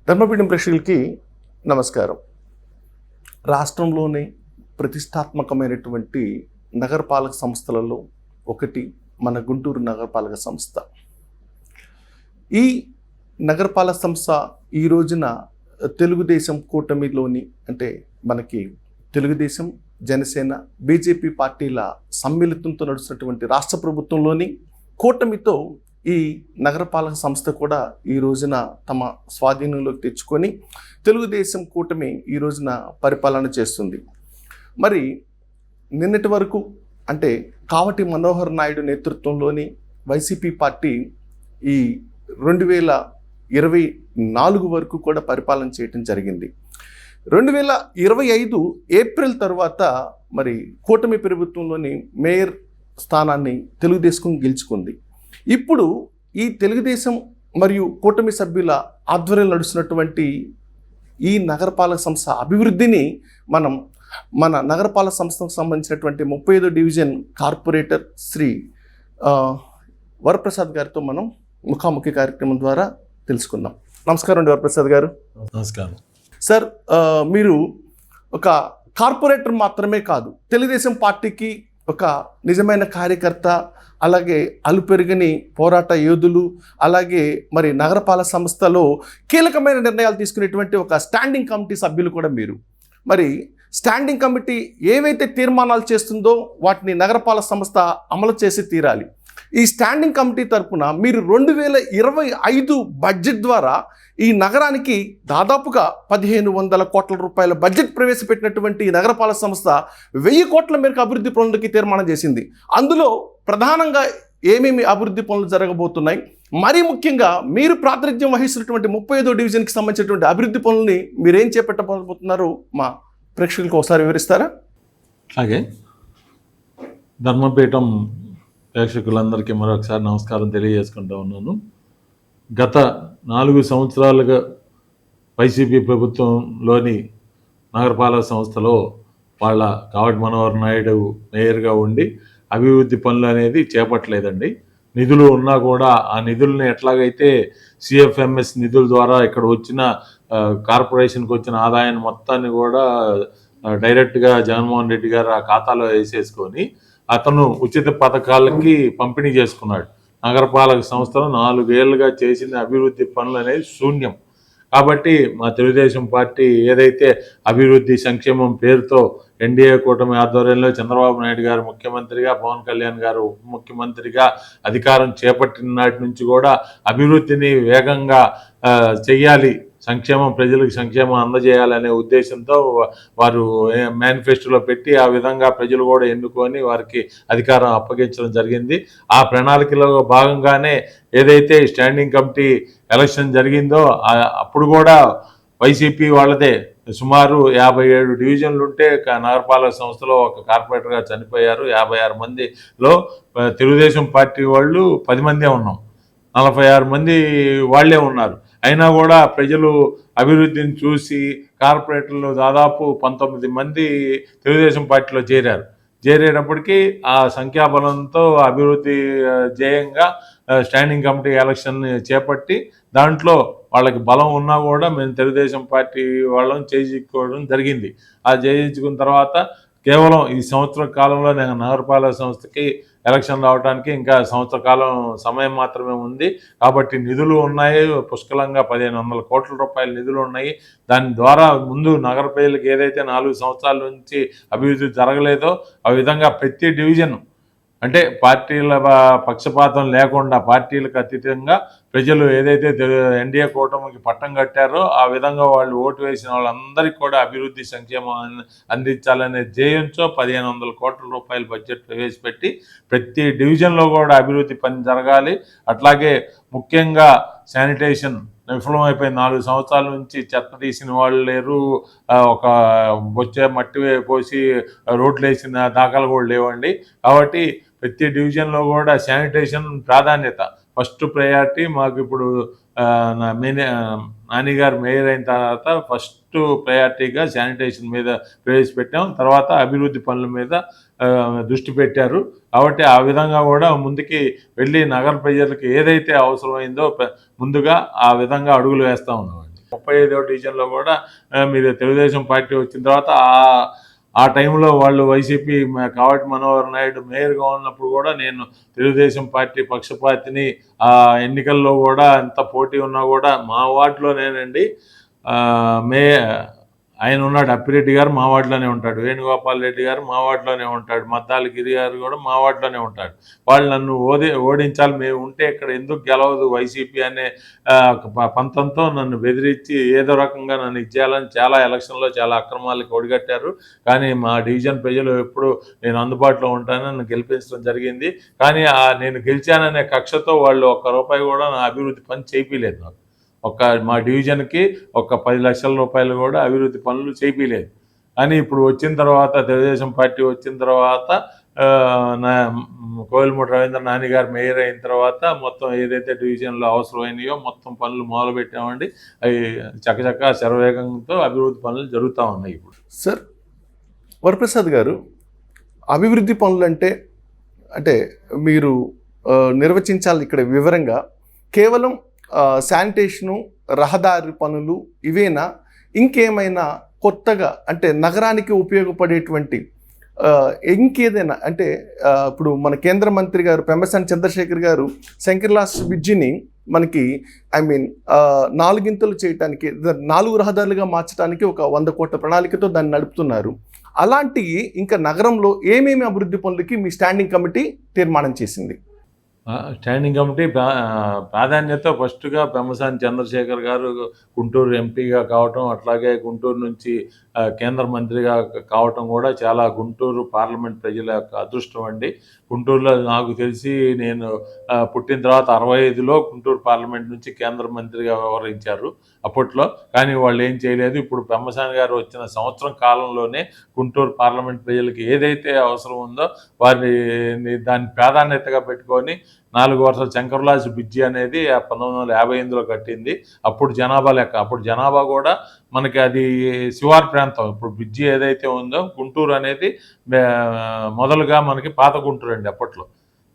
ధర్మపీఠం ప్రేక్షకులకి నమస్కారం. రాష్ట్రంలోని ప్రతిష్టాత్మకమైనటువంటి నగరపాలక సంస్థలలో ఒకటి మన గుంటూరు నగరపాలక సంస్థ. ఈ నగరపాలక సంస్థ ఈ రోజున తెలుగుదేశం కూటమిలోని అంటే మనకి తెలుగుదేశం, జనసేన, బీజేపీ పార్టీల సమ్మిళితంతో నడుస్తున్నటువంటి రాష్ట్ర ప్రభుత్వంలోని కూటమితో ఈ నగరపాలక సంస్థ కూడా ఈ రోజున తమ స్వాధీనంలోకి తెచ్చుకొని తెలుగుదేశం కూటమి ఈ రోజున పరిపాలన చేస్తుంది. మరి నిన్నటి వరకు అంటే కావటి మనోహర్ నాయుడు నేతృత్వంలోని వైసీపీ పార్టీ ఈ 2024 వరకు కూడా పరిపాలన చేయటం జరిగింది. 2025 ఏప్రిల్ తర్వాత మరి కూటమి ప్రభుత్వంలోని మేయర్ స్థానాన్ని తెలుగుదేశం గెలుచుకుంది. ఇప్పుడు ఈ తెలుగుదేశం మరియు కూటమి సభ్యుల ఆధ్వర్యంలో నడుస్తున్నటువంటి ఈ నగరపాలక సంస్థ అభివృద్ధిని మన నగరపాలక సంస్థకు సంబంధించినటువంటి 35వ డివిజన్ కార్పొరేటర్ శ్రీ వరప్రసాద్ గారితో మనం ముఖాముఖి కార్యక్రమం ద్వారా తెలుసుకుందాం. నమస్కారం అండి వరప్రసాద్ గారు. నమస్కారం సార్. మీరు ఒక కార్పొరేటర్ మాత్రమే కాదు, తెలుగుదేశం పార్టీకి ఒక నిజమైన కార్యకర్త, అలాగే అలుపెరుగని పోరాట యోధులు, అలాగే మరి నగరపాలక సంస్థలో కీలకమైన నిర్ణయాలు తీసుకునేటువంటి ఒక స్టాండింగ్ కమిటీ సభ్యులు కూడా మీరు. మరి స్టాండింగ్ కమిటీ ఏవైతే తీర్మానాలు చేస్తుందో వాటిని నగరపాలక సంస్థ అమలు చేసి తీరాలి. ఈ స్టాండింగ్ కమిటీ తరఫున మీరు 2025 బడ్జెట్ ద్వారా ఈ నగరానికి దాదాపుగా 1500 కోట్ల రూపాయల బడ్జెట్ ప్రవేశపెట్టినటువంటి ఈ నగరపాలక సంస్థ 1000 కోట్ల మేరకు అభివృద్ధి పనులకి తీర్మానం చేసింది. అందులో ప్రధానంగా ఏమేమి అభివృద్ధి పనులు జరగబోతున్నాయి, మరీ ముఖ్యంగా మీరు ప్రాతినిధ్యం వహిస్తున్నటువంటి 35వ డివిజన్కి సంబంధించినటువంటి అభివృద్ధి పనులని మీరేం చేపట్టబోతున్నారు మా ప్రేక్షకులకు ఒకసారి వివరిస్తారా? అలాగే ధర్మపీఠం ప్రేక్షకులందరికీ మరొకసారి నమస్కారం తెలియజేసుకుంటూ ఉన్నాను. గత 4 సంవత్సరాలుగా వైసీపీ ప్రభుత్వంలోని నగరపాలక సంస్థలో వాళ్ళ కావటి మనోహర్ నాయుడు మేయర్గా ఉండి అభివృద్ధి పనులు అనేది చేపట్టలేదండి. నిధులు ఉన్నా కూడా ఆ నిధుల్ని ఎట్లాగైతే సిఎఫ్ఎంఎస్ నిధుల ద్వారా ఇక్కడ వచ్చిన కార్పొరేషన్కి వచ్చిన ఆదాయాన్ని మొత్తాన్ని కూడా డైరెక్ట్గా జగన్మోహన్ రెడ్డి గారు ఆ ఖాతాలో వేసేసుకొని అతను ఉచిత పథకాలకి పంపిణీ చేసుకున్నాడు. నగరపాలక సంస్థలో 4 ఏళ్లుగా చేసిన అభివృద్ధి పనులు అనేది శూన్యం. కాబట్టి మా తెలుగుదేశం పార్టీ ఏదైతే అభివృద్ధి సంక్షేమం పేరుతో ఎన్డీఏ కూటమి ఆధ్వర్యంలో చంద్రబాబు నాయుడు గారు ముఖ్యమంత్రిగా, పవన్ కళ్యాణ్ గారు ఉప ముఖ్యమంత్రిగా అధికారం చేపట్టిన నాటి నుంచి కూడా అభివృద్ధిని వేగంగా చెయ్యాలి, సంక్షేమం ప్రజలకు సంక్షేమం అందజేయాలనే ఉద్దేశంతో వారు మేనిఫెస్టోలో పెట్టి ఆ విధంగా ప్రజలు కూడా ఎన్నుకొని వారికి అధికారం అప్పగించడం జరిగింది. ఆ ప్రణాళికలో భాగంగానే ఏదైతే స్టాండింగ్ కమిటీ ఎలక్షన్ జరిగిందో అప్పుడు కూడా వైసీపీ వాళ్ళదే సుమారు 57 డివిజన్లు ఉంటే నగరపాలక సంస్థలో ఒక కార్పొరేటర్గా చనిపోయారు. 56 మందిలో తెలుగుదేశం పార్టీ వాళ్ళు 10 మందే ఉన్నాం, 46 మంది వాళ్లే ఉన్నారు. అయినా కూడా ప్రజలు అభివృద్ధిని చూసి కార్పొరేటర్లు దాదాపు 19 మంది తెలుగుదేశం పార్టీలో చేరేటప్పటికీ ఆ సంఖ్యాబలంతో అభివృద్ధి ధ్యేయంగా స్టాండింగ్ కమిటీ ఎలక్షన్ చేపట్టి దాంట్లో వాళ్ళకి బలం ఉన్నా కూడా మేము తెలుగుదేశం పార్టీ వాళ్ళని చేయించుకోవడం జరిగింది. ఆ చేయించుకున్న తర్వాత కేవలం ఈ సంవత్సర కాలంలో నేను నగరపాలక సంస్థకి ఎలక్షన్ రావడానికి ఇంకా సంవత్సర కాలం సమయం మాత్రమే ఉంది. కాబట్టి నిధులు ఉన్నాయి, పుష్కలంగా 1500 కోట్ల రూపాయల నిధులు ఉన్నాయి. దాని ద్వారా ముందు నగర ప్రజలకు ఏదైతే 4 సంవత్సరాల నుంచి అభివృద్ధి జరగలేదో ఆ విధంగా ప్రతి డివిజన్ అంటే పార్టీల పక్షపాతం లేకుండా పార్టీలకు అతీతంగా ప్రజలు ఏదైతే ఎన్డీఏ కూటమికి పట్టం కట్టారో ఆ విధంగా వాళ్ళు ఓటు వేసిన వాళ్ళందరికీ కూడా అభివృద్ధి సంక్షేమం అందించాలనే ధ్యేయంతో 1500 కోట్ల రూపాయల బడ్జెట్ ప్రవేశపెట్టి ప్రతి డివిజన్లో కూడా అభివృద్ధి పని జరగాలి. అట్లాగే ముఖ్యంగా శానిటేషన్ విఫలమైపోయి 4 సంవత్సరాల నుంచి చెత్త తీసిన వాళ్ళు లేరు, ఒక వచ్చే మట్టి పోసి రోడ్లు వేసిన దాఖలు కూడా లేవండి. కాబట్టి ప్రతి డివిజన్లో కూడా శానిటేషన్ ప్రాధాన్యత, ఫస్ట్ ప్రయారిటీ మాకు. ఇప్పుడు నానిగారు మేయర్ అయిన తర్వాత ఫస్ట్ ప్రయారిటీగా శానిటేషన్ మీద ప్రవేశపెట్టాం, తర్వాత అభివృద్ధి పనుల మీద దృష్టి పెట్టారు. కాబట్టి ఆ విధంగా కూడా ముందుకి వెళ్ళి నగర ప్రజలకు ఏదైతే అవసరమైందో ముందుగా ఆ విధంగా అడుగులు వేస్తూ ఉన్నామండి. 35వ డివిజన్లో కూడా మీరు తెలుగుదేశం పార్టీ వచ్చిన తర్వాత ఆ టైంలో వాళ్ళు వైసీపీ కావటి మనోహర్ నాయుడు మేయర్గా ఉన్నప్పుడు కూడా నేను తెలుగుదేశం పార్టీ పక్షపాతిని. ఆ ఎన్నికల్లో కూడా ఎంత పోటీ ఉన్నా కూడా మా వార్డులోనేనండి మే ఆయన ఉన్నాడు. అప్పిరెడ్డి గారు మా వార్డులోనే ఉంటాడు, వేణుగోపాల్ రెడ్డి గారు మా వార్డులోనే ఉంటాడు, మద్దాల గిరి గారు కూడా మా వార్డులోనే ఉంటాడు. వాళ్ళు నన్ను ఓడించాలి, మేము ఉంటే ఇక్కడ ఎందుకు గెలవదు వైసీపీ అనే పంతంతో నన్ను బెదిరించి ఏదో రకంగా నన్ను ఇచ్చేయాలని చాలా ఎలక్షన్లో చాలా అక్రమాలకు ఒడిగట్టారు. కానీ మా డివిజన్ ప్రజలు ఎప్పుడు నేను అందుబాటులో ఉంటానని నన్ను గెలిపించడం జరిగింది. కానీ నేను గెలిచాననే కక్షతో వాళ్ళు ₹1 కూడా నా అభివృద్ధి పని చేయించలేదు. నాకు మా డివిజన్కి 10 లక్షల రూపాయలు కూడా అభివృద్ధి పనులు చేయించలేదు. కానీ ఇప్పుడు వచ్చిన తర్వాత తెలుగుదేశం పార్టీ వచ్చిన తర్వాత నా కోయిలమూడి రవీంద్ర నాని గారు మేయర్ అయిన తర్వాత మొత్తం ఏదైతే డివిజన్లో అవసరమైనయో మొత్తం పనులు మొదలుపెట్టామండి. అవి చకచకా శరవేగంతో అభివృద్ధి పనులు జరుగుతూ ఉన్నాయి. ఇప్పుడు సార్ వరప్రసాద్ గారు, అభివృద్ధి పనులు అంటే మీరు నిర్వచించాలి ఇక్కడ వివరంగా. కేవలం శానిటేషను, రహదారి పనులు ఇవేనా? ఇంకేమైనా కొత్తగా అంటే నగరానికి ఉపయోగపడేటువంటి ఇంకేదైనా అంటే ఇప్పుడు మన కేంద్ర మంత్రి గారు పెమ్మసాని చంద్రశేఖర్ గారు శంకర్లాస్ బ్రిడ్జిని మనకి 4 గింతలు చేయడానికి, 4 రహదారులుగా మార్చడానికి ఒక 100 కోట్ల ప్రణాళికతో దాన్ని నడుపుతున్నారు. అలాంటి ఇంకా నగరంలో ఏమేమి అభివృద్ధి పనులకి మీ స్టాండింగ్ కమిటీ తీర్మానం చేసింది? స్టాండింగ్ కమిటీ ప్రాధాన్యత ఫస్ట్గా పెమ్మసాని చంద్రశేఖర్ గారు గుంటూరు ఎంపీగా కావటం, అట్లాగే గుంటూరు నుంచి కేంద్ర మంత్రిగా కావటం కూడా చాలా గుంటూరు పార్లమెంట్ ప్రజల యొక్క అదృష్టం అండి. గుంటూరులో నాకు తెలిసి నేను పుట్టిన తర్వాత 65లో గుంటూరు పార్లమెంట్ నుంచి కేంద్ర మంత్రిగా వ్యవహరించారు అప్పట్లో. కానీ వాళ్ళు ఏం చేయలేదు. ఇప్పుడు పెమ్మసాని గారు వచ్చిన సంవత్సరం కాలంలోనే గుంటూరు పార్లమెంట్ ప్రజలకి ఏదైతే అవసరం ఉందో వారిని దాన్ని ప్రాధాన్యతగా పెట్టుకొని 4 వరుసల శంకర్లాస్ బ్రిడ్జి అనేది 1958లో కట్టింది. అప్పుడు జనాభా లెక్క, అప్పుడు జనాభా కూడా మనకి అది శివారు ప్రాంతం. ఇప్పుడు బ్రిడ్జి ఏదైతే ఉందో గుంటూరు అనేది మొదలుగా మనకి పాత గుంటూరు అండి. అప్పట్లో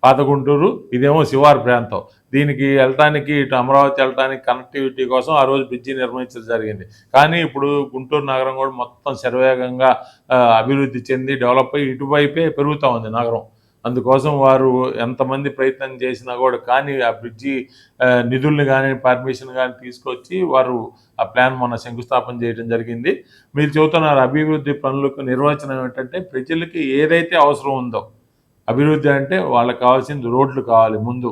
పాత గుంటూరు, ఇదేమో శివారు ప్రాంతం. దీనికి వెళ్ళటానికి ఇటు అమరావతి వెళ్ళటానికి కనెక్టివిటీ కోసం ఆ రోజు బ్రిడ్జి నిర్మించడం జరిగింది. కానీ ఇప్పుడు గుంటూరు నగరం కూడా మొత్తం శరవేగంగా అభివృద్ధి చెంది డెవలప్ అయ్యి ఇటువైపే పెరుగుతూ ఉంది నగరం. అందుకోసం వారు ఎంతమంది ప్రయత్నం చేసినా కూడా కానీ ఆ బ్రిడ్జి నిధుల్ని కానీ పర్మిషన్ కానీ తీసుకొచ్చి వారు ఆ ప్లాన్ మొన్న శంకుస్థాపన చేయడం జరిగింది. మీరు చెబుతున్నారు అభివృద్ధి పనులకు నిర్వచనం ఏంటంటే ప్రజలకి ఏదైతే అవసరం ఉందో, అభివృద్ధి అంటే వాళ్ళకి కావాల్సిన రోడ్లు కావాలి, ముందు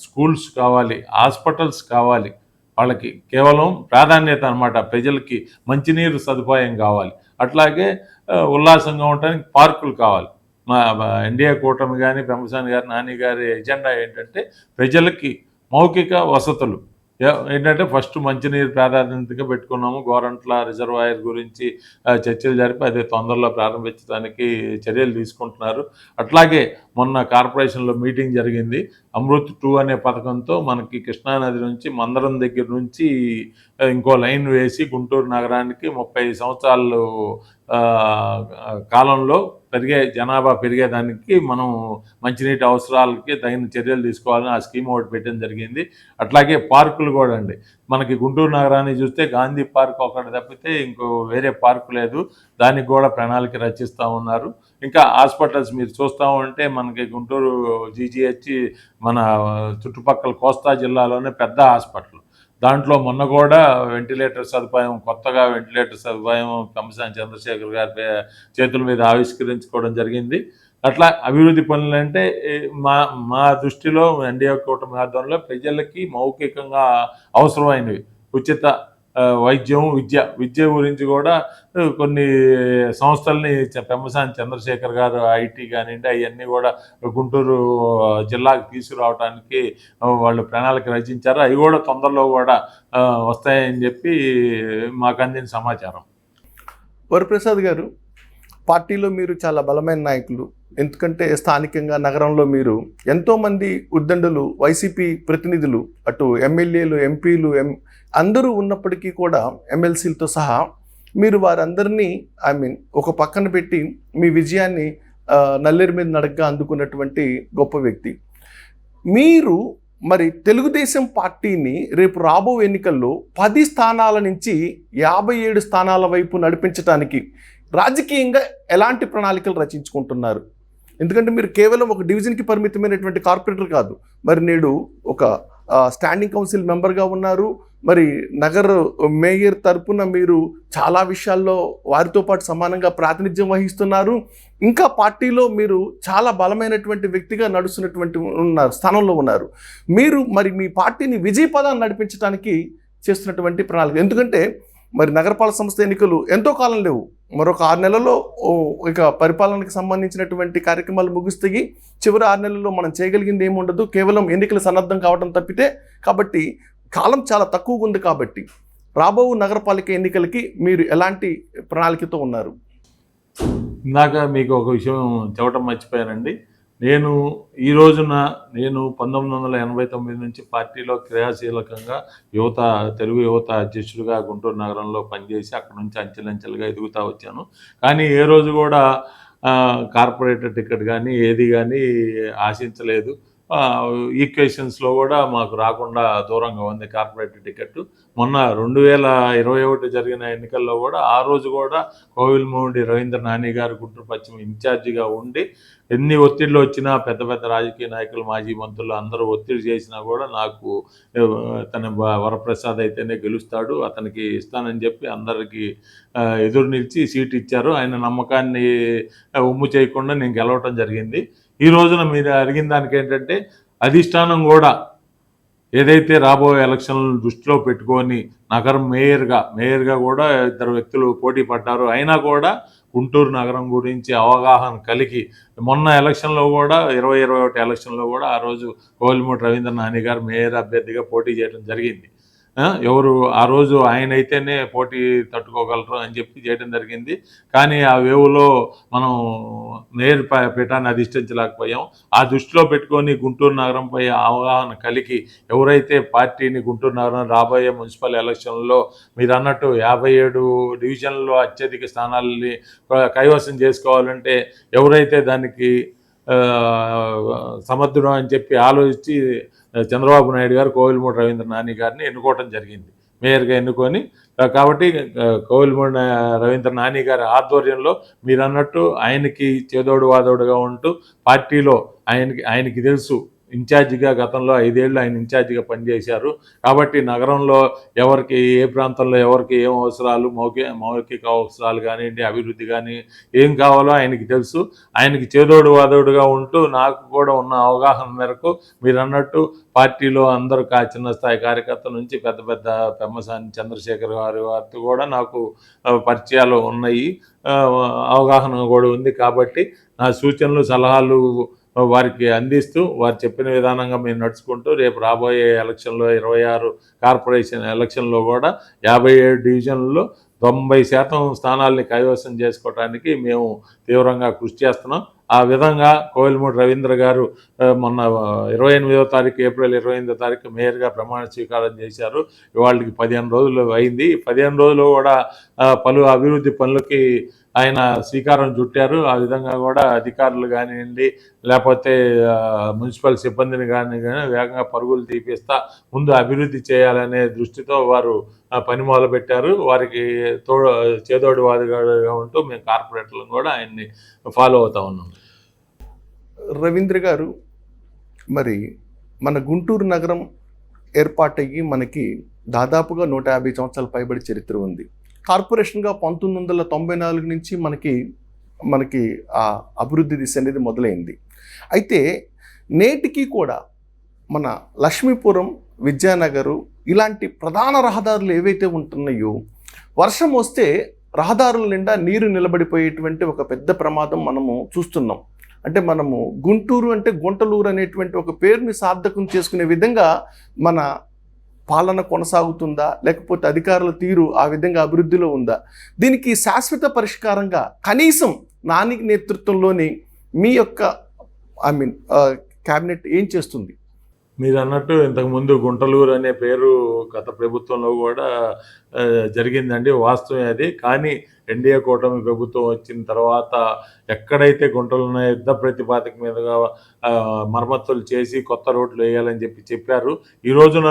స్కూల్స్ కావాలి, హాస్పిటల్స్ కావాలి, వాళ్ళకి కేవలం ప్రాధాన్యత అన్నమాట. ప్రజలకి మంచినీరు సదుపాయం కావాలి, అట్లాగే ఉల్లాసంగా ఉండడానికి పార్కులు కావాలి. మా ఎన్డీఏ కూటమి కానీ పెమ్మసాని గారు నాని గారి ఎజెండా ఏంటంటే ప్రజలకి మౌలిక వసతులు ఏంటంటే ఫస్ట్ మంచినీరు ప్రాధాన్యతగా పెట్టుకున్నాము. గోరంట్ల రిజర్వాయర్ గురించి చర్చలు జరిపి అదే తొందరలో ప్రారంభించడానికి చర్యలు తీసుకుంటున్నారు. అట్లాగే మొన్న కార్పొరేషన్లో మీటింగ్ జరిగింది. అమృత్ 2 అనే పథకంతో మనకి కృష్ణానది నుంచి మందరం దగ్గర నుంచి ఇంకో లైన్ వేసి గుంటూరు నగరానికి 30 సంవత్సరాలు కాలంలో జనాభా పెరిగేదానికి మనం మంచినీటి అవసరాలకి తగిన చర్యలు తీసుకోవాలని ఆ స్కీమ్ ఒకటి పెట్టడం జరిగింది. అట్లాగే పార్కులు కూడా అండి. మనకి గుంటూరు నగరాన్ని చూస్తే గాంధీ పార్క్ ఒకటి తప్పితే ఇంకో వేరే పార్కు లేదు. దానికి కూడా ప్రణాళిక రచిస్తూ ఉన్నారు. ఇంకా హాస్పిటల్స్ మీరు చూస్తూ ఉంటే మనకి గుంటూరు జీజీహెచ్ మన చుట్టుపక్కల కోస్తా జిల్లాలోనే పెద్ద హాస్పిటల్. దాంట్లో మొన్న కూడా కొత్తగా వెంటిలేటర్ సదుపాయం పెమ్మసాని చంద్రశేఖర్ గారి చేతుల మీద ఆవిష్కరించుకోవడం జరిగింది. అట్లా అభివృద్ధి పనులు అంటే మా దృష్టిలో ఎన్డీఏ కూటమి ఆధ్వర్యంలో ప్రజలకి మౌలికంగా అవసరమైనవి ఉచిత వైద్యం, విద్య గురించి కూడా కొన్ని సంస్థల్ని పెమ్మసాని చంద్రశేఖర్ గారు ఐటీ కానివ్వండి అవన్నీ కూడా గుంటూరు జిల్లాకు తీసుకురావడానికి వాళ్ళు ప్రణాళిక రచించారు. అవి కూడా తొందరలో కూడా వస్తాయని చెప్పి మాకు అందిన సమాచారం. వరప్రసాద్ గారు, పార్టీలో మీరు చాలా బలమైన నాయకులు. ఎందుకంటే స్థానికంగా నగరంలో మీరు ఎంతోమంది ఉద్దండులు, వైసీపీ ప్రతినిధులు, అటు ఎమ్మెల్యేలు, ఎంపీలు అందరూ ఉన్నప్పటికీ కూడా ఎమ్మెల్సీలతో సహా మీరు వారందరినీ ఒక పక్కన పెట్టి మీ విజయాన్ని నల్లేరు మీద నడకగా అందుకున్నటువంటి గొప్ప వ్యక్తి. మీరు మరి తెలుగుదేశం పార్టీని రేపు రాబో ఎన్నికల్లో 10 స్థానాల నుంచి 57 స్థానాల వైపు నడిపించడానికి రాజకీయంగా ఎలాంటి ప్రణాళికలు రచించుకుంటున్నారు? ఎందుకంటే మీరు కేవలం ఒక డివిజన్కి పరిమితమైనటువంటి కార్పొరేటర్ కాదు, మరి నేడు ఒక స్టాండింగ్ కౌన్సిల్ మెంబర్గా ఉన్నారు. మరి నగర మేయర్ తరపున మీరు చాలా విషయాల్లో వారితో పాటు సమానంగా ప్రాతినిధ్యం వహిస్తున్నారు. ఇంకా పార్టీలో మీరు చాలా బలమైనటువంటి వ్యక్తిగా నడుస్తున్నటువంటి స్థానంలో ఉన్నారు. మీరు మరి మీ పార్టీని విజయపదాన్ని నడిపించడానికి చేస్తున్నటువంటి ప్రణాళిక, ఎందుకంటే మరి నగరపాలక సంస్థ ఎన్నికలు ఎంతో కాలం లేవు, మరొక 6 నెలల్లో ఇక పరిపాలనకు సంబంధించినటువంటి కార్యక్రమాలు ముగుస్తాయి. చివరి 6 నెలల్లో మనం చేయగలిగింది ఏమి ఉండదు, కేవలం ఎన్నికలు సన్నద్ధం కావడం తప్పితే. కాబట్టి కాలం చాలా తక్కువగా ఉంది. కాబట్టి రాబో నగరపాలిక ఎన్నికలకి మీరు ఎలాంటి ప్రణాళికతో ఉన్నారు? ఇందాక మీకు ఒక విషయం చెప్పడం మర్చిపోయానండి. నేను ఈ రోజున 1989 నుంచి పార్టీలో క్రియాశీలకంగా తెలుగు యువత అధ్యక్షుడిగా గుంటూరు నగరంలో పనిచేసి అక్కడ నుంచి అంచెలంచెలుగా ఎదుగుతూ వచ్చాను. కానీ ఏ రోజు కూడా కార్పొరేటర్ టికెట్ కానీ ఏది కానీ ఆశించలేదు. ఈక్వేషన్స్లో కూడా మాకు రాకుండా దూరంగా ఉంది కార్పొరేటర్ టికెట్. మొన్న 2021 జరిగిన ఎన్నికల్లో కూడా ఆ రోజు కూడా కోవిల్మూడి రవీంద్ర నాని గారు గుంటూరు పశ్చిమ ఇన్ఛార్జిగా ఉండి ఎన్ని ఒత్తిళ్ళు వచ్చినా పెద్ద పెద్ద రాజకీయ నాయకులు మాజీ మంత్రులు అందరూ ఒత్తిడి చేసినా కూడా నాకు తన వరప్రసాద్ అయితేనే గెలుస్తాడు, అతనికి ఇస్తానని చెప్పి అందరికీ ఎదురు నిలిచి సీట్ ఇచ్చారు. ఆయన నమ్మకాన్ని ఉమ్ము చేయకుండా నేను గెలవటం జరిగింది. ఈ రోజున మీరు అడిగిన దానికి ఏంటంటే అధిష్టానం కూడా ఏదైతే రాబోయే ఎలక్షన్లను దృష్టిలో పెట్టుకొని నగరం మేయర్గా కూడా 2 వ్యక్తులు పోటీ పడ్డారు. అయినా కూడా గుంటూరు నగరం గురించి అవగాహన కలిగి మొన్న ఎలక్షన్లో కూడా 2021 ఎలక్షన్లో కూడా ఆ రోజు కోవిల్మూడి రవీంద్ర నాని గారు మేయర్ అభ్యర్థిగా పోటీ చేయడం జరిగింది. ఎవరు ఆ రోజు ఆయన అయితేనే పోటీ తట్టుకోగలరు అని చెప్పి చేయడం జరిగింది. కానీ ఆ వేవులో మనం మేయర్ పీఠాన్ని అధిష్ఠించలేకపోయాం. ఆ దృష్టిలో పెట్టుకొని గుంటూరు నగరంపై అవగాహన కలిగి ఎవరైతే పార్టీని గుంటూరు నగరం రాబోయే మున్సిపల్ ఎలక్షన్లో మీరు అన్నట్టు 57 డివిజన్లలో అత్యధిక స్థానాలని కైవసం చేసుకోవాలంటే ఎవరైతే దానికి సమర్థుడు అని చెప్పి ఆలోచించి చంద్రబాబు నాయుడు గారు కోవిల్మూడి రవీంద్ర నాని గారిని ఎన్నుకోవడం జరిగింది, మేయర్గా ఎన్నుకొని. కాబట్టి కోవిల్మూడి రవీంద్ర నాని గారి ఆధ్వర్యంలో మీరు అన్నట్టు ఆయనకి చేదోడు వాదోడుగా ఉంటూ పార్టీలో ఆయనకి తెలుసు ఇన్ఛార్జిగా గతంలో 5 ఏళ్ళు ఆయన ఇన్ఛార్జిగా పనిచేశారు. కాబట్టి నగరంలో ఎవరికి ఏ ప్రాంతంలో ఎవరికి ఏం అవసరాలు మౌలిక అవసరాలు కానివ్వండి, అభివృద్ధి కానీ ఏం కావాలో ఆయనకి తెలుసు. ఆయనకి చేదోడు వాదోడుగా ఉంటూ నాకు కూడా ఉన్న అవగాహన మేరకు మీరు అన్నట్టు పార్టీలో అందరూ చిన్న స్థాయి కార్యకర్తల నుంచి పెద్ద పెద్ద పెమ్మసాని చంద్రశేఖర్ వారితో కూడా నాకు పరిచయాలు ఉన్నాయి, అవగాహన కూడా ఉంది. కాబట్టి నా సూచనలు సలహాలు వారికి అందిస్తూ వారు చెప్పిన విధానంగా మేము నడుచుకుంటూ రేపు రాబోయే ఎలక్షన్లో 26 కార్పొరేషన్ ఎలక్షన్లో కూడా 57 డివిజన్లలో 90% స్థానాల్ని కైవసం చేసుకోవడానికి మేము తీవ్రంగా కృషి చేస్తున్నాం. ఆ విధంగా కోవిల్మూడి రవీంద్ర గారు మొన్న 28వ తారీఖు ఏప్రిల్ 28వ తారీఖు మేయర్గా ప్రమాణ స్వీకారం చేశారు. ఇవాళకి 15 రోజులు అయింది. 15 రోజులు కూడా పలు అభివృద్ధి పనులకి ఆయన శ్రీకారం చుట్టారు. ఆ విధంగా కూడా అధికారులు కానివ్వండి లేకపోతే మున్సిపల్ సిబ్బందిని కానీ వేగంగా పరుగులు తీపిస్తా ముందు అభివృద్ధి చేయాలనే దృష్టితో వారు పని మొదలుపెట్టారు. వారికి చేదోడు వాదుగా ఉంటూ మేము కార్పొరేటర్లను కూడా ఆయన్ని ఫాలో అవుతా ఉన్నాం. రవీంద్ర గారు, మరి మన గుంటూరు నగరం ఏర్పాటయ్యి మనకి దాదాపుగా 150 సంవత్సరాల పైబడి చరిత్ర ఉంది. కార్పొరేషన్గా 1994 నుంచి మనకి ఆ అభివృద్ధి దిశ అనేది మొదలైంది. అయితే నేటికి కూడా మన లక్ష్మీపురం, విద్యానగరు ఇలాంటి ప్రధాన రహదారులు ఏవైతే ఉంటున్నాయో వర్షం వస్తే రహదారుల నిండా నీరు నిలబడిపోయేటువంటి ఒక పెద్ద ప్రమాదం మనము చూస్తున్నాం. అంటే మనము గుంటూరు అంటే గుంటలూరు అనేటువంటి ఒక పేరుని సార్థకం చేసుకునే విధంగా మన పాలన కొనసాగుతుందా, లేకపోతే అధికారుల తీరు ఆ విధంగా అభివృద్ధిలో ఉందా? దీనికి శాశ్వత పరిష్కారంగా కనీసం నాని నేతృత్వంలోని మీ యొక్క క్యాబినెట్ ఏం చేస్తుంది? మీరు అన్నట్టు ఇంతకుముందు గుంటలూరు అనే పేరు గత ప్రభుత్వంలో కూడా జరిగిందండి, వాస్తవం అది. కానీ ఎన్డీఏ కూటమి ప్రభుత్వం వచ్చిన తర్వాత ఎక్కడైతే గుంటలు ఉన్నాయో యుద్ధ ప్రతిపాదక మీదుగా మరమ్మతులు చేసి కొత్త రోడ్లు వేయాలని చెప్పారు. ఈ రోజున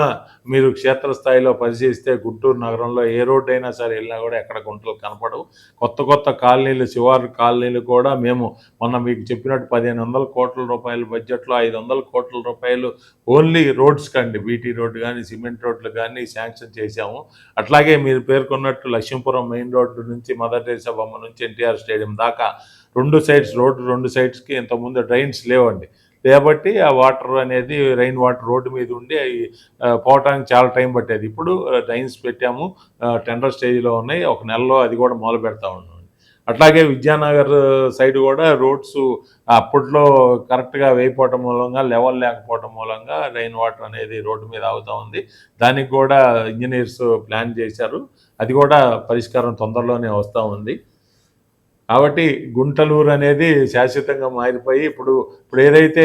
మీరు క్షేత్రస్థాయిలో పరిశీలిస్తే గుంటూరు నగరంలో ఏ రోడ్డు అయినా సరే వెళ్ళినా కూడా ఎక్కడ గుంటలు కనపడవు. కొత్త కాలనీలు, శివారు కాలనీలు కూడా మేము మొన్న మీకు చెప్పినట్టు 1500 కోట్ల రూపాయల బడ్జెట్లో 500 కోట్ల రూపాయలు ఓన్లీ రోడ్స్ కండి, బీటీ రోడ్డు కానీ సిమెంట్ రోడ్లు కానీ శాంక్షన్ చేశాము. అట్లాగే మీరు పేర్కొన్నట్టు లక్ష్మీపురం మెయిన్ రోడ్డు నుంచి మదర్ తెరెసా బొమ్మ నుంచి ఎన్టీఆర్ స్టేడియం దాకా రెండు సైడ్స్కి ఇంతకుముందు డ్రైన్స్ లేవండి. కాబట్టి ఆ వాటర్ అనేది రైన్ వాటర్ రోడ్డు మీద ఉండి అవి పోవటానికి చాలా టైం పట్టేది. ఇప్పుడు డ్రైన్స్ పెట్టాము, టెండర్ స్టేజ్లో ఉన్నాయి. ఒక నెలలో అది కూడా మొదలు పెడతా ఉన్నాం. అట్లాగే విద్యానగర్ సైడ్ కూడా రోడ్స్ అప్పట్లో కరెక్ట్గా వేయిపోవటం మూలంగా, లెవెల్ లేకపోవటం మూలంగా రైన్ వాటర్ అనేది రోడ్డు మీద ఆగుతూ ఉంది. దానికి కూడా ఇంజనీర్స్ ప్లాన్ చేశారు. అది కూడా పరిష్కారం తొందరలోనే వస్తూ ఉంది. కాబట్టి గుంటలూరు అనేది శాశ్వతంగా మారిపోయి ఇప్పుడు ఏదైతే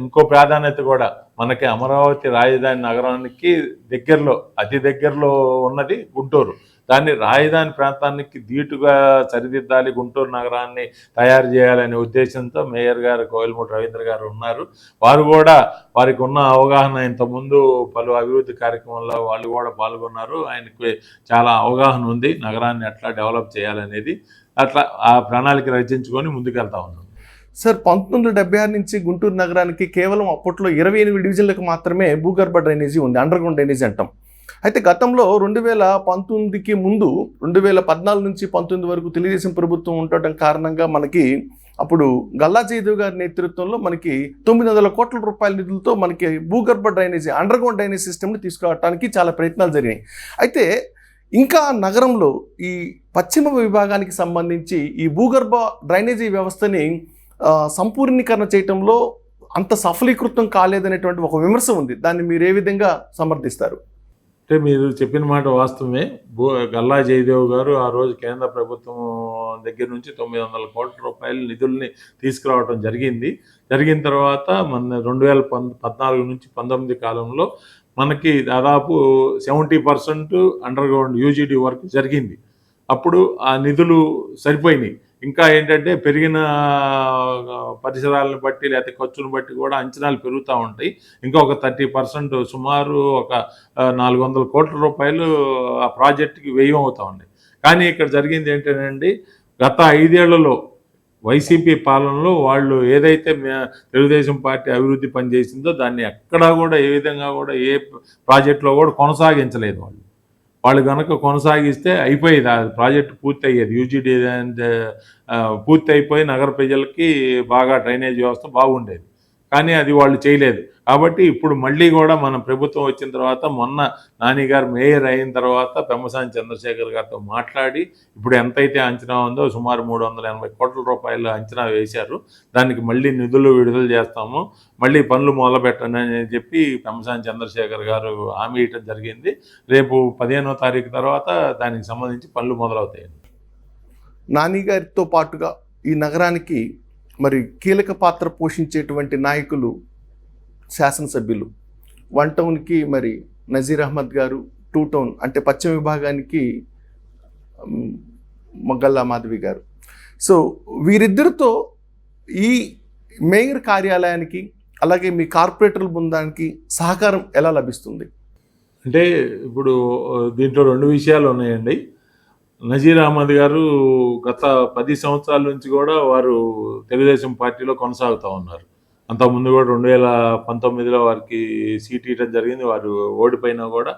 ఇంకో ప్రాధాన్యత కూడా మనకి అమరావతి రాజధాని నగరానికి దగ్గరలో, అతి దగ్గరలో ఉన్నది గుంటూరు. దాన్ని రాజధాని ప్రాంతానికి ధీటుగా సరిదిద్దాలి, గుంటూరు నగరాన్ని తయారు చేయాలనే ఉద్దేశంతో మేయర్ గారు కోయిలమూడి రవీంద్ర గారు ఉన్నారు. వారు కూడా వారికి ఉన్న అవగాహన, ఇంతకుముందు పలు అభివృద్ధి కార్యక్రమాల్లో వాళ్ళు కూడా పాల్గొన్నారు. ఆయనకి చాలా అవగాహన ఉంది నగరాన్ని ఎట్లా డెవలప్ చేయాలనేది. అట్లా ఆ ప్రణాళిక రచించుకొని ముందుకెళ్తా ఉన్నాం. సార్, 1976 నుంచి గుంటూరు నగరానికి కేవలం అప్పట్లో 28 డివిజన్లకు మాత్రమే భూగర్భ డ్రైనేజీ ఉంది, అండర్ గ్రౌండ్ డ్రైనేజీ అంటాం. అయితే గతంలో 2019కి ముందు 2014 నుంచి 19 వరకు తెలుగుదేశం ప్రభుత్వం ఉండటం కారణంగా మనకి అప్పుడు గల్లా జయదేవ్ గారి నేతృత్వంలో మనకి 900 కోట్ల రూపాయల నిధులతో మనకి భూగర్భ డ్రైనేజీ, అండర్ గ్రౌండ్ డ్రైనేజ్ సిస్టమ్ని తీసుకురావడానికి చాలా ప్రయత్నాలు జరిగినాయి. అయితే ఇంకా నగరంలో ఈ పశ్చిమ విభాగానికి సంబంధించి ఈ భూగర్భ డ్రైనేజీ వ్యవస్థని సంపూర్ణీకరణ చేయటంలో అంత సఫలీకృతం కాలేదనేటువంటి ఒక విమర్శ ఉంది. దాన్ని మీరు ఏ విధంగా సమర్థిస్తారు? అంటే మీరు చెప్పిన మాట వాస్తవమే. గల్లా జయదేవ్ గారు ఆ రోజు కేంద్ర ప్రభుత్వం దగ్గర నుంచి 900 కోట్ల రూపాయల నిధుల్ని తీసుకురావడం జరిగిన తర్వాత మన 2014 నుంచి 19 కాలంలో మనకి దాదాపు 70% అండర్ గ్రౌండ్ యూజీడీ వర్క్ జరిగింది. అప్పుడు ఆ నిధులు సరిపోయినాయి. ఇంకా ఏంటంటే పెరిగిన పరిసరాలను బట్టి లేకపోతే ఖర్చును బట్టి కూడా అంచనాలు పెరుగుతూ ఉంటాయి. ఇంకా ఒక 30% సుమారు ఒక 400 కోట్ల రూపాయలు ఆ ప్రాజెక్టుకి వ్యయం అవుతూ ఉన్నాయి. కానీ ఇక్కడ జరిగింది ఏంటంటే గత 5 ఏళ్లలో వైసీపీ పాలనలో వాళ్ళు ఏదైతే తెలుగుదేశం పార్టీ అభివృద్ధి పనిచేసిందో దాన్ని ఎక్కడా కూడా ఏ విధంగా కూడా ఏ ప్రాజెక్టులో కూడా కొనసాగించలేదు. వాళ్ళు కనుక కొనసాగిస్తే అయిపోయేది, ఆ ప్రాజెక్టు పూర్తి అయ్యేది. యూజీడీ పూర్తి అయిపోయి నగర ప్రజలకి బాగా డ్రైనేజ్ వ్యవస్థ బాగుండేది. కానీ అది వాళ్ళు చేయలేదు. కాబట్టి ఇప్పుడు మళ్ళీ కూడా మన ప్రభుత్వం వచ్చిన తర్వాత, మొన్న నాని గారు మేయర్ అయిన తర్వాత పెమ్మసాని చంద్రశేఖర్ గారితో మాట్లాడి ఇప్పుడు ఎంతైతే అంచనా ఉందో సుమారు 380 కోట్ల రూపాయలు అంచనా వేశారు. దానికి మళ్ళీ నిధులు విడుదల చేస్తాము, మళ్ళీ పనులు మొదలుపెట్టండి అని చెప్పి పెమ్మసాని చంద్రశేఖర్ గారు హామీ ఇవ్వడం జరిగింది. రేపు 15వ తారీఖు తర్వాత దానికి సంబంధించి పనులు మొదలవుతాయండి. నాని గారితో పాటుగా ఈ నగరానికి మరి కీలక పాత్ర పోషించేటువంటి నాయకులు, శాసనసభ్యులు, 1 టౌన్కి మరి నజీర్ అహ్మద్ గారు, 2 టౌన్ అంటే పశ్చిమ విభాగానికి గల్లా మాధవి గారు. సో వీరిద్దరితో ఈ మేయర్ కార్యాలయానికి అలాగే మీ కార్పొరేటర్ల బృందానికి సహకారం ఎలా లభిస్తుంది? అంటే ఇప్పుడు దీంట్లో 2 విషయాలు ఉన్నాయండి. నజీర్ అహ్మద్ గారు గత 10 సంవత్సరాల నుంచి కూడా వారు తెలుగుదేశం పార్టీలో కొనసాగుతూ ఉన్నారు. అంతకుముందు కూడా 2019లో వారికి సీట్ ఇవ్వడం జరిగింది. వారు ఓడిపోయినా కూడా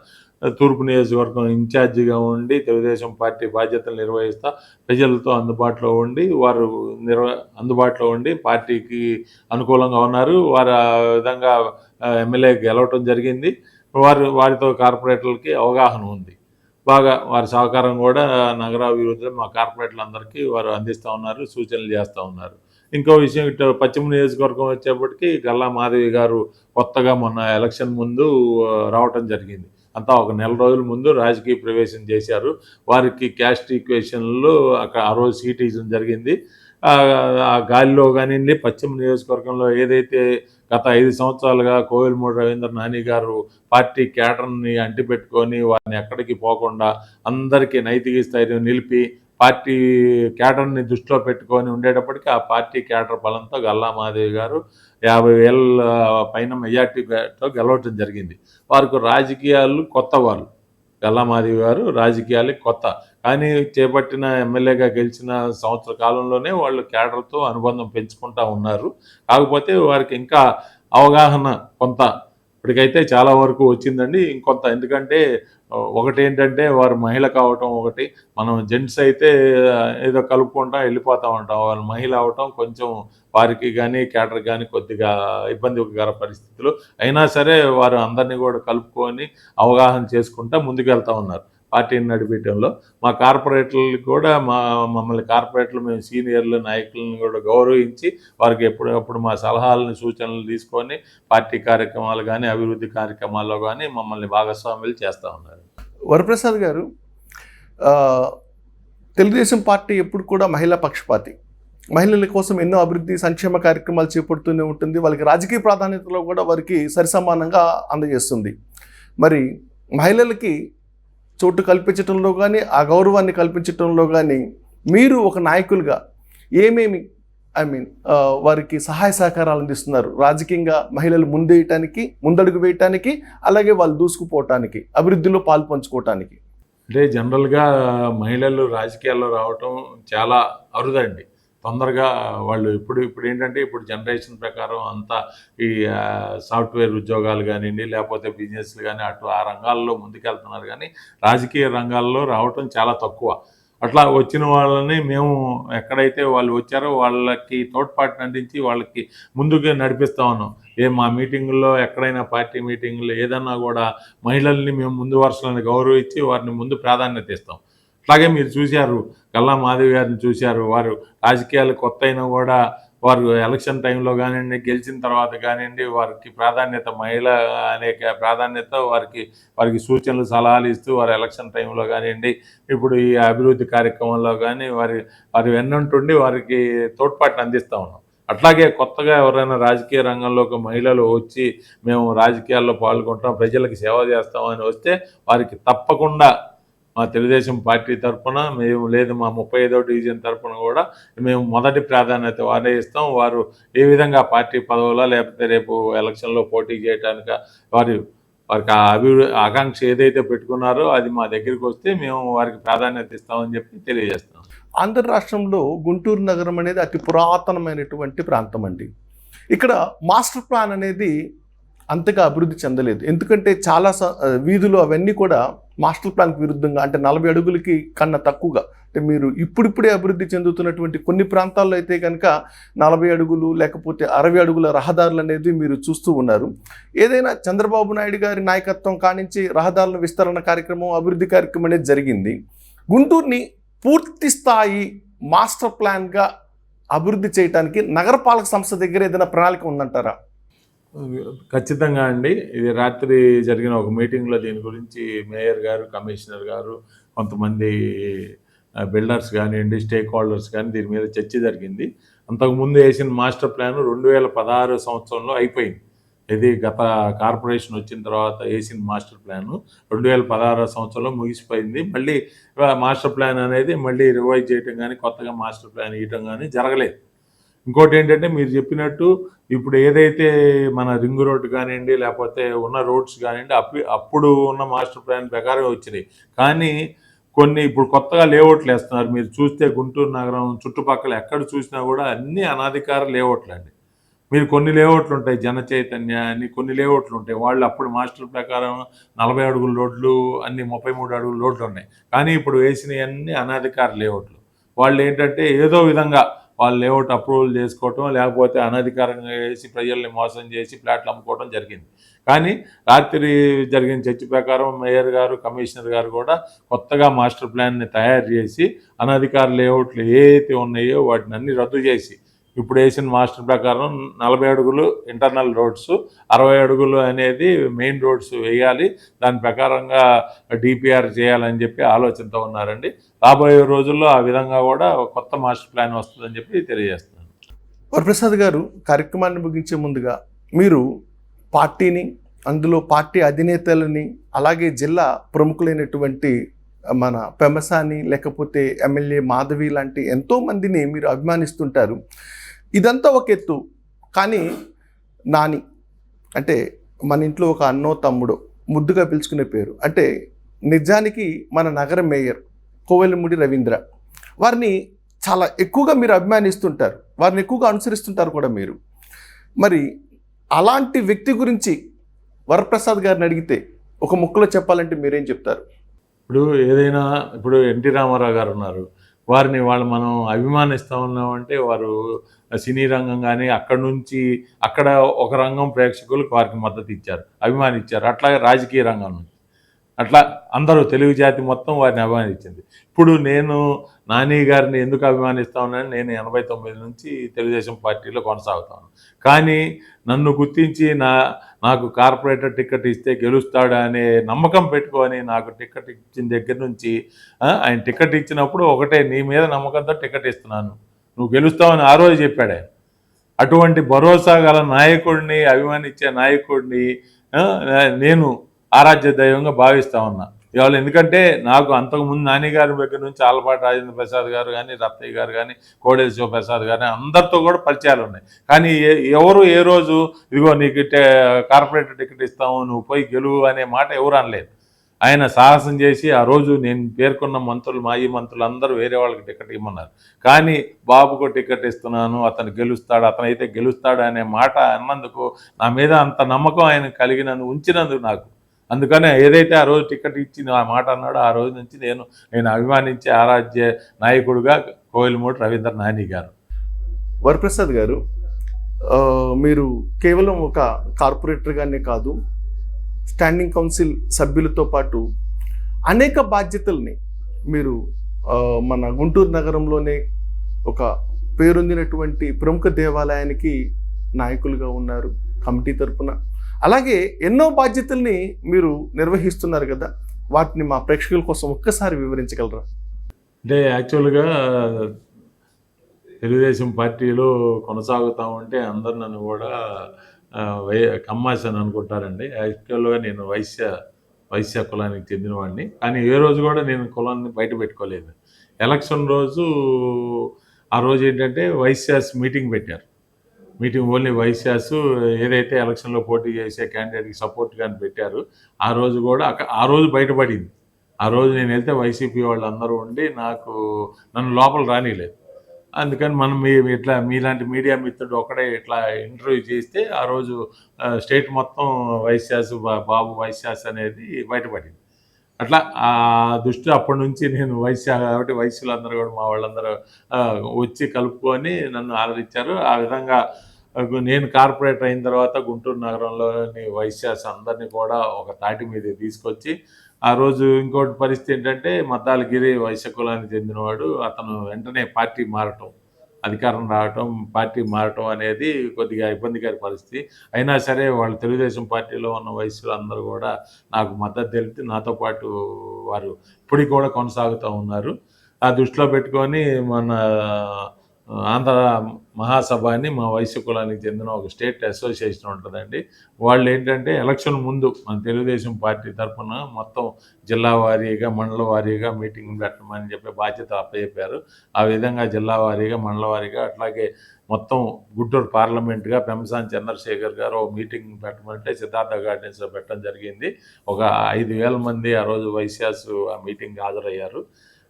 తూర్పు నియోజకవర్గం ఇన్ఛార్జిగా ఉండి తెలుగుదేశం పార్టీ బాధ్యతలు నిర్వహిస్తూ ప్రజలతో అందుబాటులో ఉండి పార్టీకి అనుకూలంగా ఉన్నారు. వారు ఆ విధంగా ఎమ్మెల్యే గెలవటం జరిగింది. వారితో కార్పొరేటర్లకి అవగాహన ఉంది. బాగా వారి సహకారం కూడా నగరాభివృద్ధిలో మా కార్పొరేటర్లందరికీ వారు అందిస్తూ ఉన్నారు, సూచనలు చేస్తూ ఉన్నారు. ఇంకో విషయం, ఇటు పశ్చిమ నియోజకవర్గం వచ్చేప్పటికి గల్లా మాధవి గారు కొత్తగా మొన్న ఎలక్షన్ ముందు రావటం జరిగింది. అంతా ఒక నెల రోజుల ముందు రాజకీయ ప్రవేశం చేశారు. వారికి క్యాస్ట్ ఈక్వేషన్లో ఆ రోజు సీట్ ఇవ్వడం జరిగింది. ఆ గాలిలో కానివ్వండి, పశ్చిమ నియోజకవర్గంలో ఏదైతే గత 5 సంవత్సరాలుగా కోయిలమూడి రవీంద్ర నాని గారు పార్టీ క్యాడర్ని అంటిపెట్టుకొని వారిని ఎక్కడికి పోకుండా అందరికీ నైతిక స్థైర్యం నిలిపి పార్టీ క్యాడర్ని దృష్టిలో పెట్టుకొని ఉండేటప్పటికీ ఆ పార్టీ క్యాడర్ బలంతో గల్లా మాదేవి గారు 50,000 పైన మెజార్టీతో గెలవటం జరిగింది. వారికి రాజకీయాలు కొత్త వాళ్ళు. గల్లా మాదేవి గారు రాజకీయాలకి కొత్త. కానీ చేపట్టిన ఎమ్మెల్యేగా గెలిచిన సంవత్సర కాలంలోనే వాళ్ళు క్యాడర్తో అనుబంధం పెంచుకుంటూ ఉన్నారు. కాకపోతే వారికి ఇంకా అవగాహన కొంత ఇప్పటికైతే చాలా వరకు వచ్చిందండి. ఇంకొంత ఎందుకంటే ఒకటేంటంటే వారు మహిళ కావటం ఒకటి. మనం జెంట్స్ అయితే ఏదో కలుపుకుంటా వెళ్ళిపోతూ ఉంటాం. వాళ్ళు మహిళ అవటం కొంచెం వారికి కానీ క్యాడర్ కానీ కొద్దిగా ఇబ్బందికర పరిస్థితులు. అయినా సరే వారు అందరినీ కూడా కలుపుకొని అవగాహన చేసుకుంటా ముందుకెళ్తూ ఉన్నారు పార్టీని నడిపించడంలో. మా కార్పొరేటర్లు కూడా మమ్మల్ని కార్పొరేటర్లు మేము సీనియర్లు నాయకులను కూడా గౌరవించి వారికి ఎప్పుడప్పుడు మా సలహాలను సూచనలు తీసుకొని పార్టీ కార్యక్రమాలు కానీ అభివృద్ధి కార్యక్రమాల్లో కానీ మమ్మల్ని భాగస్వాములు చేస్తూ ఉన్నారు. వరప్రసాద్ గారు, తెలుగుదేశం పార్టీ ఎప్పుడు కూడా మహిళా పక్షపాతి. మహిళల కోసం ఎన్నో అభివృద్ధి సంక్షేమ కార్యక్రమాలు చేపడుతూనే ఉంటుంది. వాళ్ళకి రాజకీయ ప్రాధాన్యతలో కూడా వారికి సరిసమానంగా అందజేస్తుంది. మరి మహిళలకి చోటు కల్పించడంలో కానీ ఆ గౌరవాన్ని కల్పించడంలో కానీ మీరు ఒక నాయకులుగా ఏమేమి వారికి సహాయ సహకారాలు అందిస్తున్నారు? రాజకీయంగా మహిళలు ముందడుగు వేయటానికి, అలాగే వాళ్ళు దూసుకుపోవటానికి, అభివృద్ధిలో పాలు పంచుకోవటానికి. అంటే జనరల్గా మహిళలు రాజకీయాల్లో రావటం చాలా అరుదండి. తొందరగా వాళ్ళు ఇప్పుడు ఏంటంటే ఇప్పుడు జనరేషన్ ప్రకారం అంతా ఈ సాఫ్ట్వేర్ ఉద్యోగాలు కానివ్వండి, లేకపోతే బిజినెస్లు కానీ ఆ రంగాల్లో ముందుకెళ్తున్నారు. కానీ రాజకీయ రంగాల్లో రావటం చాలా తక్కువ. అట్లా వచ్చిన వాళ్ళని మేము ఎక్కడైతే వాళ్ళు వచ్చారో వాళ్ళకి తోడ్పాటుని అందించి వాళ్ళకి ముందుగా నడిపిస్తూ ఉన్నాం. మా మీటింగుల్లో ఎక్కడైనా పార్టీ మీటింగుల్లో ఏదన్నా కూడా మహిళల్ని మేము ముందు వరుసలను గౌరవించి వారిని ముందు ప్రాధాన్యత ఇస్తాం. అట్లాగే మీరు చూశారు, గల్లా మాధవి గారిని చూశారు. వారు రాజకీయాలు కొత్త అయినా కూడా వారు ఎలక్షన్ టైంలో కానివ్వండి, గెలిచిన తర్వాత కానివ్వండి, వారికి ప్రాధాన్యత మహిళ అనే ప్రాధాన్యత వారికి సూచనలు సలహాలు ఇస్తూ వారు ఎలక్షన్ టైంలో కానివ్వండి, ఇప్పుడు ఈ అభివృద్ధి కార్యక్రమంలో కానీ వారి వెన్నంటుండి వారికి తోడ్పాటును అందిస్తూ ఉన్నాం. అట్లాగే కొత్తగా ఎవరైనా రాజకీయ రంగంలోకి మహిళలు వచ్చి మేము రాజకీయాల్లో పాల్గొంటాం, ప్రజలకు సేవ చేస్తామని వస్తే వారికి తప్పకుండా మా తెలుగుదేశం పార్టీ తరఫున మేము లేదు మా 35వ డివిజన్ తరఫున కూడా మేము మొదటి ప్రాధాన్యత వారే ఇస్తాం. వారు ఏ విధంగా పార్టీ పదవులో లేకపోతే రేపు ఎలక్షన్లో పోటీ చేయడానికి వారికి ఆకాంక్ష ఏదైతే పెట్టుకున్నారో అది మా దగ్గరికి వస్తే మేము వారికి ప్రాధాన్యత ఇస్తామని చెప్పి తెలియజేస్తాం. ఆంధ్ర రాష్ట్రంలో గుంటూరు నగరం అనేది అతి పురాతనమైనటువంటి ప్రాంతం అండి. ఇక్కడ మాస్టర్ ప్లాన్ అనేది అంతగా అభివృద్ధి చెందలేదు. ఎందుకంటే చాలా వీధులు అవన్నీ కూడా మాస్టర్ ప్లాన్కి విరుద్ధంగా, అంటే 40 అడుగులకి కన్నా తక్కువగా, అంటే మీరు ఇప్పుడిప్పుడే అభివృద్ధి చెందుతున్నటువంటి కొన్ని ప్రాంతాల్లో అయితే కనుక 40 అడుగులు లేకపోతే 60 అడుగుల రహదారులు అనేది మీరు చూస్తూ ఉన్నారు. ఏదైనా చంద్రబాబు నాయుడు గారి నాయకత్వం కానించి రహదారుల విస్తరణ కార్యక్రమం, అభివృద్ధి కార్యక్రమం అనేది జరిగింది. గుంటూరుని పూర్తి స్థాయి మాస్టర్ ప్లాన్గా అభివృద్ధి చేయడానికి నగరపాలక సంస్థ దగ్గర ఏదైనా ప్రణాళిక ఉందంటారా? ఖచ్చితంగా అండి. ఇది రాత్రి జరిగిన ఒక మీటింగ్లో దీని గురించి మేయర్ గారు, కమిషనర్ గారు, కొంతమంది బిల్డర్స్ కానివ్వండి, స్టేక్ హోల్డర్స్ కానీ దీని మీద చర్చ జరిగింది. అంతకుముందు వేసిన మాస్టర్ ప్లాన్ 2016 సంవత్సరంలో అయిపోయింది. ఇది గత కార్పొరేషన్ వచ్చిన తర్వాత వేసిన మాస్టర్ ప్లాను 2016 సంవత్సరంలో ముగిసిపోయింది. మళ్ళీ మాస్టర్ ప్లాన్ అనేది మళ్ళీ రివైజ్ చేయటం కానీ కొత్తగా మాస్టర్ ప్లాన్ ఇవ్వటం కానీ జరగలేదు. ఇంకోటి ఏంటంటే మీరు చెప్పినట్టు ఇప్పుడు ఏదైతే మన రింగ్ రోడ్డు కానివ్వండి లేకపోతే ఉన్న రోడ్స్ కానివ్వండి అప్పుడు ఉన్న మాస్టర్ ప్లాన్ ప్రకారం వచ్చినాయి. కానీ కొన్ని ఇప్పుడు కొత్తగా లేఅవుట్లు వేస్తున్నారు. మీరు చూస్తే గుంటూరు నగరం చుట్టుపక్కల ఎక్కడ చూసినా కూడా అన్ని అనాధికార లేఅవుట్లు అండి. మీరు కొన్ని లేఅవుట్లు ఉంటాయి, జన చైతన్య అని కొన్ని లేఅవుట్లు ఉంటాయి. వాళ్ళు అప్పుడు మాస్టర్ ప్రకారం 40 అడుగుల రోడ్లు అన్ని 33 అడుగుల రోడ్లు ఉన్నాయి. కానీ ఇప్పుడు వేసినవి అన్ని అనాధికార లేఅవుట్లు. వాళ్ళు ఏంటంటే ఏదో విధంగా వాళ్ళు లేఅవుట్ అప్రూవల్ చేసుకోవటం లేకపోతే అనధికారంగా వేసి ప్రజల్ని మోసం చేసి ప్లాట్లు అమ్ముకోవడం జరిగింది. కానీ రాత్రి జరిగిన చర్చ ప్రకారం మేయర్ గారు, కమిషనర్ గారు కూడా కొత్తగా మాస్టర్ ప్లాన్ని తయారు చేసి అనధికార లేఅవుట్లు ఏవైతే ఉన్నాయో వాటిని అన్ని రద్దు చేసి ఇప్పుడు వేసిన మాస్టర్ ప్రకారం 40 అడుగులు ఇంటర్నల్ రోడ్స్, 60 అడుగులు అనేది మెయిన్ రోడ్స్ వేయాలి, దాని ప్రకారంగా డిపిఆర్ చేయాలని చెప్పి ఆలోచనతో ఉన్నారండి. రాబోయే రోజుల్లో ఆ విధంగా కూడా కొత్త మాస్టర్ ప్లాన్ వస్తుందని చెప్పి తెలియజేస్తున్నాను. వరప్రసాద్ గారు, కార్యక్రమాన్ని ముగించే ముందుగా మీరు పార్టీని, అందులో పార్టీ అధినేతలని, అలాగే జిల్లా ప్రముఖులైనటువంటి మన పెమసాని లేకపోతే ఎమ్మెల్యే మాధవి లాంటి ఎంతోమందిని మీరు అభిమానిస్తుంటారు. ఇదంతా ఒక ఎత్తు. కానీ నాని అంటే మన ఇంట్లో ఒక అన్నో తమ్ముడో ముద్దుగా పిలుచుకునే పేరు. అంటే నిజానికి మన నగర మేయర్ కోవెలమూడి రవీంద్ర వారిని చాలా ఎక్కువగా మీరు అభిమానిస్తుంటారు, వారిని ఎక్కువగా అనుసరిస్తుంటారు కూడా మీరు. మరి అలాంటి వ్యక్తి గురించి వరప్రసాద్ గారిని అడిగితే ఒక ముక్కలో చెప్పాలంటే మీరేం చెప్తారు? ఇప్పుడు ఏదైనా ఇప్పుడు ఎన్టీ రామారావు గారు ఉన్నారు, వారిని మనం అభిమానిస్తూ ఉన్నామంటే వారు సినీ రంగం కానీ అక్కడ నుంచి అక్కడ ఒక రంగం ప్రేక్షకులకు వారికి మద్దతు ఇచ్చారు, అభిమానించారు. అట్లాగే రాజకీయ రంగం నుంచి అట్లా అందరూ తెలుగు జాతి మొత్తం వారిని అభిమానించింది. ఇప్పుడు నేను నాని గారిని ఎందుకు అభిమానిస్తా ఉన్నాను, నేను 89 నుంచి తెలుగుదేశం పార్టీలో కొనసాగుతాను. కానీ నన్ను గుర్తించి నాకు కార్పొరేటర్ టికెట్ ఇస్తే గెలుస్తాడు అనే నమ్మకం పెట్టుకొని నాకు టికెట్ ఇచ్చిన దగ్గర నుంచి ఆయన టికెట్ ఇచ్చినప్పుడు ఒకటే, నీ మీద నమ్మకంతో టికెట్ ఇస్తున్నాను, నువ్వు గెలుస్తావని ఆ రోజు చెప్పాడు ఆయన. అటువంటి భరోసా గల నాయకుడిని, అభిమానించే నాయకుడిని నేను ఆరాధ్య దైవంగా భావిస్తా ఉన్నా ఇవాళ. ఎందుకంటే నాకు అంతకుముందు నాని గారి దగ్గర నుంచి ఆలపాటి రాజేంద్ర ప్రసాద్ గారు కానీ, రత్తయ్య గారు కానీ, కోడేశ్వర శివప్రసాద్ గారు అందరితో కూడా పరిచయాలు ఉన్నాయి. కానీ ఎవరు ఏ రోజు ఇదిగో నీకు కార్పొరేటర్ టికెట్ ఇస్తాము, నువ్వు పోయి గెలువు అనే మాట ఎవరు అనలేదు. ఆయన సాహసం చేసి ఆ రోజు నేను పేర్కొన్న మంత్రులు, మాజీ మంత్రులు అందరూ వేరే వాళ్ళకి టికెట్ ఇవ్వమన్నారు. కానీ బాబుకు టికెట్ ఇస్తున్నాను, అతను గెలుస్తాడు, అతనైతే గెలుస్తాడు అనే మాట అన్నందుకు నా మీద అంత నమ్మకం ఆయన కలిగినందుకు, ఉంచినందుకు నాకు. అందుకనే ఏదైతే ఆ రోజు టికెట్ ఇచ్చి ఆ మాట అన్నాడో ఆ రోజు నుంచి నేను అభిమానించే ఆరాధ్య నాయకుడుగా కోవెలమూడి రవీంద్ర నాని గారు. వరప్రసాద్ గారు, మీరు కేవలం ఒక కార్పొరేటర్గానే కాదు, స్టాండింగ్ కౌన్సిల్ సభ్యులతో పాటు అనేక బాధ్యతల్ని మీరు మన గుంటూరు నగరంలోనే ఒక పేరొందినటువంటి ప్రముఖ దేవాలయానికి నాయకులుగా ఉన్నారు కమిటీ తరపున. అలాగే ఎన్నో బాధ్యతల్ని మీరు నిర్వహిస్తున్నారు కదా, వాటిని మా ప్రేక్షకుల కోసం ఒక్కసారి వివరించగలరా? అంటే యాక్చువల్గా తెలుగుదేశం పార్టీలో కొనసాగుతూ ఉంటే అందరు నన్ను కూడా కమ్మాసి అని అనుకుంటారండి. యాక్చువల్గా నేను వైశ్య కులానికి చెందినవాడిని. కానీ ఏ రోజు కూడా నేను కులాన్ని బయట పెట్టుకోలేదు. ఎలక్షన్ రోజు ఆ రోజు ఏంటంటే వైశ్యాస్ మీటింగ్ పెట్టారు. మీటింగ్ ఓన్లీ వైశ్యాస్ ఏదైతే ఎలక్షన్లో పోటీ చేసే క్యాండిడేట్కి సపోర్ట్ కానీ పెట్టారు. ఆ రోజు కూడా ఆ రోజు బయటపడింది. ఆ రోజు నేను వెళ్తే వైసీపీ వాళ్ళు అందరూ ఉండి నన్ను లోపల రానిలేదు. అందుకని మనం ఇట్లా మీలాంటి మీడియా మిత్రుడు ఒకడే ఇట్లా ఇంటర్వ్యూ చేస్తే ఆ రోజు స్టేట్ మొత్తం వైశ్యాస్, బాబు వైశ్యాస్ అనేది బయటపడింది. అట్లా ఆ దృష్టి అప్పటి నుంచి నేను వైశ్య కాబట్టి వైశ్యులందరూ కూడా మా వాళ్ళందరూ వచ్చి కలుపుకొని నన్ను ఆదరించారు. ఆ విధంగా నేను కార్పొరేటర్ అయిన తర్వాత గుంటూరు నగరంలోని వైశ్యాస్ అందరినీ కూడా ఒక తాటి మీద తీసుకొచ్చి ఆ రోజు ఇంకోటి పరిస్థితి ఏంటంటే మద్దాలగిరి వైశ్య కులానికి చెందినవాడు, అతను వెంటనే పార్టీ మారటం, అధికారం రావటం, పార్టీ మారటం అనేది కొద్దిగా ఇబ్బందికర పరిస్థితి. అయినా సరే వాళ్ళు తెలుగుదేశం పార్టీలో ఉన్న వైశ్యులు అందరూ కూడా నాకు మద్దతు తెలిపి నాతో పాటు వారు ఇప్పటికి కూడా కొనసాగుతూ ఉన్నారు. ఆ దృష్టిలో పెట్టుకొని మన ఆంధ్ర మహాసభ అని మా వైశ్య కులానికి చెందిన ఒక స్టేట్ అసోసియేషన్ ఉంటుందండి. వాళ్ళు ఏంటంటే ఎలక్షన్ ముందు మన తెలుగుదేశం పార్టీ తరఫున మొత్తం జిల్లా వారీగా, మండల వారీగా మీటింగ్ పెట్టమని చెప్పి బాధ్యత అప్పచెప్పారు. ఆ విధంగా జిల్లా వారీగా, మండల వారీగా, అట్లాగే మొత్తం గుంటూరు పార్లమెంట్గా పెంసాని చంద్రశేఖర్ గారు ఒక మీటింగ్ పెట్టమంటే సిద్ధార్థ గార్డెన్స్లో పెట్టడం జరిగింది. ఒక 5,000 మంది ఆ రోజు వైశ్యాస్ ఆ మీటింగ్ హాజరయ్యారు.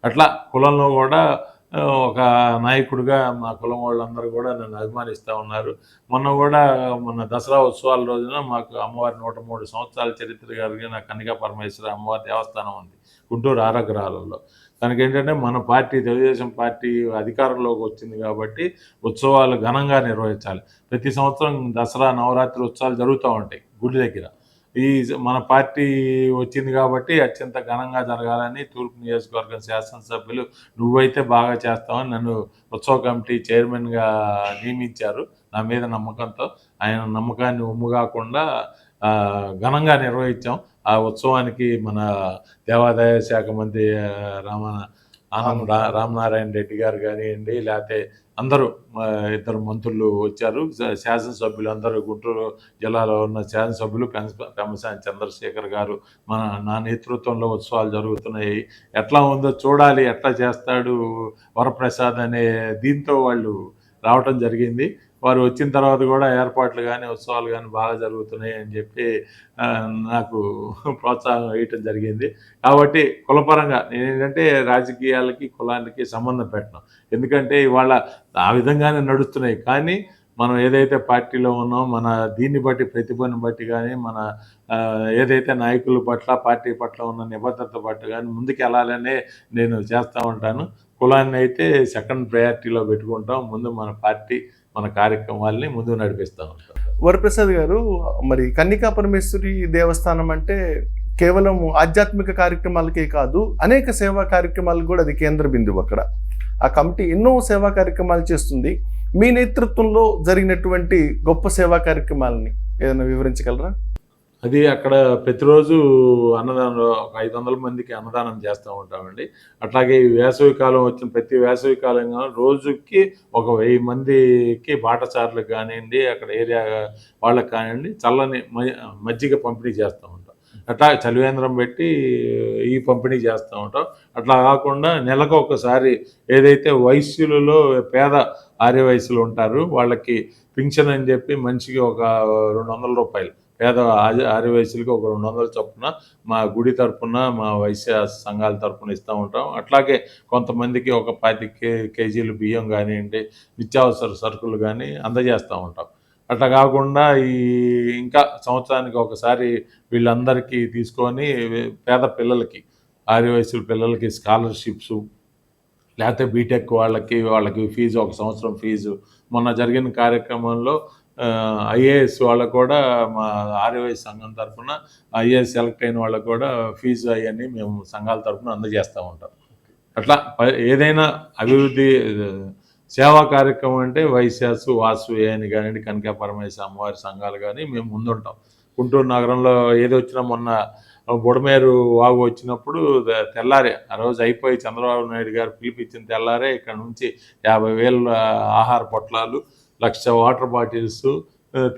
అట్లా కులంలో కూడా ఒక నాయకుడిగా మా కులం వాళ్ళందరూ కూడా నన్ను అభిమానిస్తూ ఉన్నారు. మొన్న దసరా ఉత్సవాల రోజున మాకు అమ్మవారి 103 సంవత్సరాల చరిత్ర కలిగిన కన్నికా పరమేశ్వరి అమ్మవారి దేవస్థానం ఉంది గుంటూరు ఆరగ్రహాలలో. దానికేంటంటే మన పార్టీ తెలుగుదేశం పార్టీ అధికారంలోకి వచ్చింది కాబట్టి ఉత్సవాలు ఘనంగా నిర్వహించాలి. ప్రతి సంవత్సరం దసరా నవరాత్రి ఉత్సవాలు జరుగుతూ ఉంటాయి గుడి దగ్గర. మన పార్టీ వచ్చింది కాబట్టి అత్యంత ఘనంగా జరగాలని తూర్పు నియోజకవర్గం శాసనసభ్యులు నువ్వైతే బాగా చేస్తావని నన్ను ఉత్సవ కమిటీ చైర్మన్గా నియమించారు. నా మీద నమ్మకంతో ఆయన నమ్మకాన్ని ఉమ్ముగాకుండా ఘనంగా నిర్వహించాం. ఆ ఉత్సవానికి మన దేవాదాయ శాఖ మంత్రి రామనారాయణ రెడ్డి గారు కానివ్వండి, లేకపోతే అందరూ ఇద్దరు మంత్రులు వచ్చారు, శాసనసభ్యులు అందరూ, గుంటూరు జిల్లాలో ఉన్న శాసనసభ్యులు పెమ్మసాని చంద్రశేఖర్ గారు నా నేతృత్వంలో ఉత్సవాలు జరుగుతున్నాయి, ఎట్లా ఉందో చూడాలి, ఎట్లా చేస్తాడు వరప్రసాద్ అనే దీంతో వాళ్ళు రావటం జరిగింది. వారు వచ్చిన తర్వాత కూడా ఏర్పాట్లు కానీ ఉత్సవాలు కానీ బాగా జరుగుతున్నాయి అని చెప్పి నాకు ప్రోత్సాహం వేయటం జరిగింది. కాబట్టి కులపరంగా నేనేంటంటే రాజకీయాలకి కులానికి సంబంధం పెట్టను, ఎందుకంటే ఇవాళ ఆ విధంగానే నడుస్తున్నాయి. కానీ మనం ఏదైతే పార్టీలో ఉన్నామో మన దీన్ని బట్టి, ప్రతిభను బట్టి కానీ, మన ఏదైతే నాయకుల పట్ల పార్టీ పట్ల ఉన్న నిబద్ధత పట్ల కానీ ముందుకు వెళ్ళాలనే నేను చేస్తూ ఉంటాను. కులాన్ని అయితే సెకండ్ ప్రయారిటీలో పెట్టుకుంటాం, ముందు మన పార్టీ మన కార్యక్రమాల్ని ముందుకు నడిపిస్తూ ఉంటాం. వరప్రసాద్ గారు, మరి కన్నికా పరమేశ్వరి దేవస్థానం అంటే కేవలం ఆధ్యాత్మిక కార్యక్రమాలకే కాదు, అనేక సేవా కార్యక్రమాలకు కూడా అది కేంద్ర బిందువు. అక్కడ ఆ కమిటీ ఎన్నో సేవా కార్యక్రమాలు చేస్తుంది. మీ నేతృత్వంలో జరిగినటువంటి గొప్ప సేవా కార్యక్రమాలని ఏదైనా వివరించగలరా? అది అక్కడ ప్రతిరోజు అన్నదానం, ఒక 500 మందికి అన్నదానం చేస్తూ ఉంటామండి. అట్లాగే ఈ వేసవికాలం వచ్చిన ప్రతి వేసవికాలం రోజుకి ఒక 1000 మందికి బాటసార్లకు కానివ్వండి, అక్కడ ఏరియా వాళ్ళకి కానివ్వండి, చల్లని మజ్జిగ పంపిణీ చేస్తూ ఉంటాం. అట్లా చలివేంద్రం పెట్టి ఈ పంపిణీ చేస్తూ ఉంటాం. అట్లా కాకుండా నెలకు ఒకసారి ఏదైతే వైశ్యులలో పేద ఆర్యవయసులు ఉంటారు వాళ్ళకి పింఛన్ అని చెప్పి మనిషికి ఒక 200 రూపాయలు, పేద ఆర్యవయసులకి ఒక 200 చొప్పున మా గుడి తరఫున, మా వైశ్య సంఘాల తరఫున ఇస్తూ ఉంటాం. అట్లాగే కొంతమందికి ఒక 25 కేజీలు బియ్యం కానివ్వండి, నిత్యావసర సరుకులు కానీ అందజేస్తూ ఉంటాం. అట్లా కాకుండా ఇంకా సంవత్సరానికి ఒకసారి వీళ్ళందరికీ తీసుకొని పేద పిల్లలకి, ఆర్యవయసుల పిల్లలకి స్కాలర్షిప్స్, లేకపోతే బీటెక్ వాళ్ళకి ఫీజు, ఒక సంవత్సరం ఫీజు. మొన్న జరిగిన కార్యక్రమంలో ఐఏఎస్ వాళ్ళకు కూడా మా ఆర్యవైశ్య సంఘం తరఫున ఐఏఎస్ సెలెక్ట్ అయిన వాళ్ళకు కూడా ఫీజు అవన్నీ మేము సంఘాల తరఫున అందజేస్తూ ఉంటాం. అట్లా ఏదైనా అభివృద్ధి సేవా కార్యక్రమం అంటే వైశ్యాసు, వాసు అని కానివ్వండి, కనకా పరమేశ్వర అమ్మవారి సంఘాలు కానీ మేము ముందుంటాం. గుంటూరు నగరంలో ఏది వచ్చినా, మొన్న బుడమేరు వాగు వచ్చినప్పుడు తెల్లారే ఆ రోజు అయిపోయి చంద్రబాబు నాయుడు గారు పిలిపించిన తెల్లారే ఇక్కడ నుంచి 50,000 ఆహార పొట్లాలు, 1,00,000 వాటర్ బాటిల్స్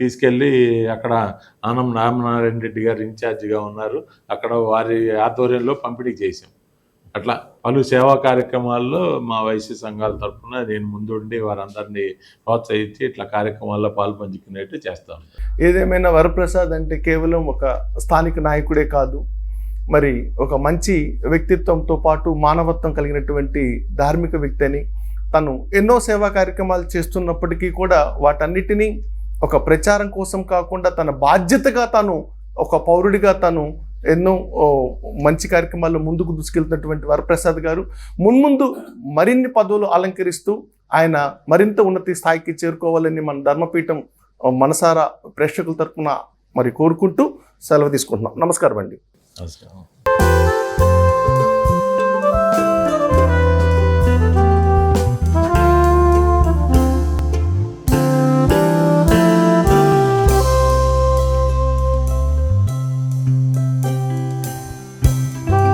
తీసుకెళ్ళి అక్కడ ఆనం రామనారాయణ రెడ్డి గారు ఇన్ఛార్జిగా ఉన్నారు, అక్కడ వారి ఆధ్వర్యంలో పంపిణీ చేశాం. అట్లా పలు సేవా కార్యక్రమాల్లో మా వైశ్య సంఘాల తరఫున నేను ముందుండి వారందరినీ ప్రోత్సహించి ఇట్లా కార్యక్రమాల్లో పాల్పంచుకునేట్టు చేస్తాను. ఏదేమైనా వరప్రసాద్ అంటే కేవలం ఒక స్థానిక నాయకుడే కాదు, మరి ఒక మంచి వ్యక్తిత్వంతో పాటు మానవత్వం కలిగినటువంటి ధార్మిక వ్యక్తి అని, తను ఎన్నో సేవా కార్యక్రమాలు చేస్తున్నప్పటికీ కూడా వాటన్నిటినీ ఒక ప్రచారం కోసం కాకుండా తన బాధ్యతగా తను ఒక పౌరుడిగా తను ఎన్నో మంచి కార్యక్రమాల్లో ముందుకు దూసుకెళ్తున్నటువంటి వరప్రసాద్ గారు మున్ముందు మరిన్ని పదవులు అలంకరిస్తూ ఆయన మరింత ఉన్నత స్థాయికి చేరుకోవాలని మన ధర్మపీఠం మనసారా ప్రేక్షకుల తరపున మరి కోరుకుంటూ సెలవు తీసుకుంటున్నాం. నమస్కారం అండి. నమస్కారం.